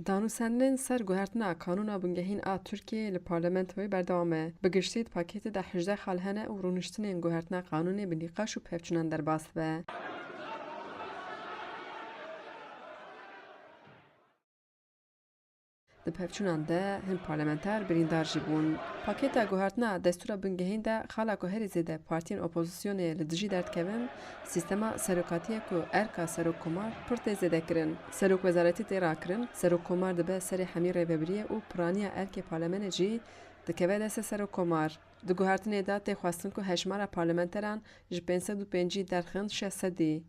Danûsandinên ser guhertina Kanûna Bingehîn a Tirkiyeyê li parlamentoyê berdewam e. Bi girşî di pakêtê de 18 xal hene û rûniştinên guhertina qanûnê bi nîqaş û pevçûnan derbas dibe. Di pevçûnan de hin parlamenter birîndar jî bûn. Pakêta guhertina destûra bingehîn de xala ku herî zêde partiyên opozisyonê li dijî derdkevin, sîstema serokatiyê ku erka serokkomar pir tê zêde kirin. Serokwezaretî tê rakirin, serokkomar dibe serê hemî rêveberiye û piraniya erkê parlemenê jî dikeve destê serokkomar. Di guhertinê de tê xwestin ku hejmara parlamenteran ji 505 derxin 600.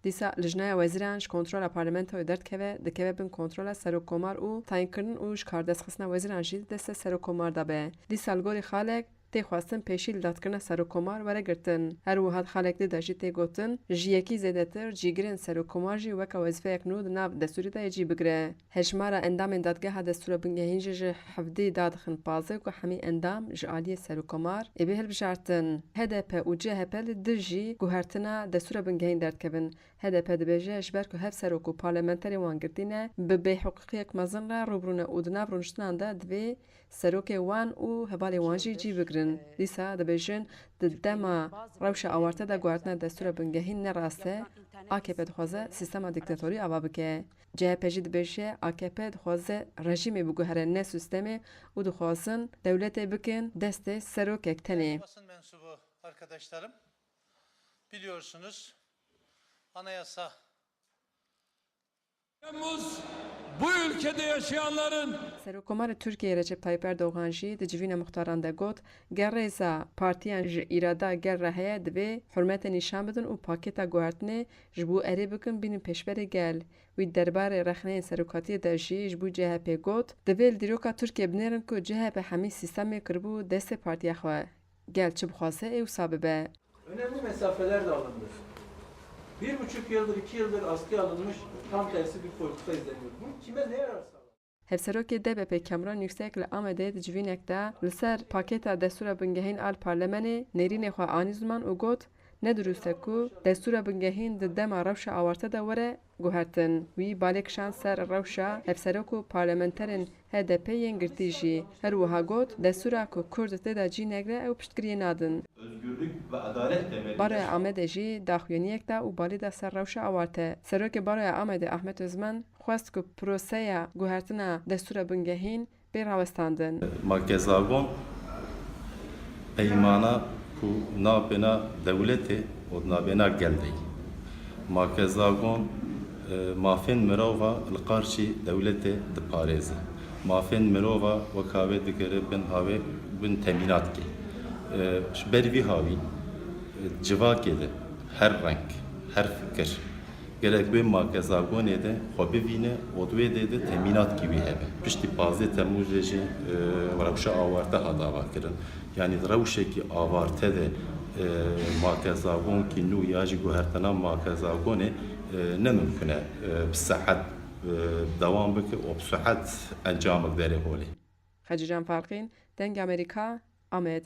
Dîsa lijneya wezîran ji kontrola parlamentoyê derdkeve, dikeve bin kontrola serokkomar û tayinkirin û ji kardestxistina wezîran jî destê serokkomar dabe. Dîsa li gorî xalek tê xwestin pêşî li dadkirina serokkomar weregirtin. Her wiha xalek de jî tê gotin ji yekî zêdetir cîgirên serokkomar jî weka wezîfeyek nû di nav destûrê de yê cî bigire. Hejmara endamên dadgeha destûra bingehîn jî ji 17 dadixin 15 ku hemî endam ji aliyê serokkomar ê bê hilbijartin. HDP û CHP li dir jî guhertina destûra bingehîn derdkevin. HDP dibêje ji ber ku hev serok û parlamenterên wan girtîne bi bêheqûqiyek mezin re rûbirûne û di nav rûniştinan de divê serokê wan û hevalê wan jî cî bigirin. Dîsa dibêjin di dema rewşa awarte de guhertina destûra bingehîn ne rast e, AKP dixwaze sîstema dîktatorî ava bike. CHP jî dibêje AKP dixwaze rejîmê biguhere ne sistemê û dixwazin dewletê bikin destê serokek tenê. Basın mensubu arkadaşlarım, biliyorsunuz anayasa Temmuz bu ülkede yaşayanların Serokkomarê Tirkiyeyê Recep Tayyip Erdogan jî di civîna muxtaran de got, gerrêza partiyan ji îrada ger re heye divê hurmetê nîşan bidin û pakêta guhertinê ji bo erê bikin bînin pêşberê gel. Wî derbarê rexneyên serokatiyê de jî ji bo CHP got, divê li dîroka Tirkiye binêrin ku CHP hemî sîstemê kiribû destê partiya xwe. Gel çi bixwase ê wisa bibe. Önemli mesafeler de alındı. 1,5 yıldır, 2 yıldır askıya alınmış tam tersi bir politika izleniyor. Bu kime ne yarar sağlar? Hevserokê DBP Kemran Yüksek li Amedê di civînek de li ser pakêta destûra bingehîn al parlemenê nêrînê xwe anî ziman û got ne dirûst e ku destûra bingehîn di dema rewşa awarte de were guhertin. Wî balê kişan ser rewşa hevserok û parlamenterên HDP'yên girtî jî. Her wiha got destûra ku Kurd tê de cî negre ew piştgiriyê nadin. Özgürlük ve adalet temelinde. Baroya Amedê jî daxuyaniyek da û balê de ser rewşa awarte. Serokê Baroya Amedê Ahmet Özmen xwest ku proseya guhertina destûra bingehîn bê rawestandin. Markezagon peymana ku nabena devletê û nabena geldey. Markezagon mafên mirova li qarşî devletê diparêze. Mafên mirova wekavê digere bin havê bin temînat kê. Ji ber vî havî civakê de her renk, her fikir gerek wê markezagonê de xwe bivîne û di wê dê de temînat kî wî hebe. Piştî 15 Temmûzê jî rewşa awarte hat davakirin. Yani rewşekî awarte de markezagon kî nû ya jî guhertina markezagonê ne mümkün e bi sehet dewam bike û bi sehet encamek derê holê. Xecican Farqîn, Deng Amerîka, Amed.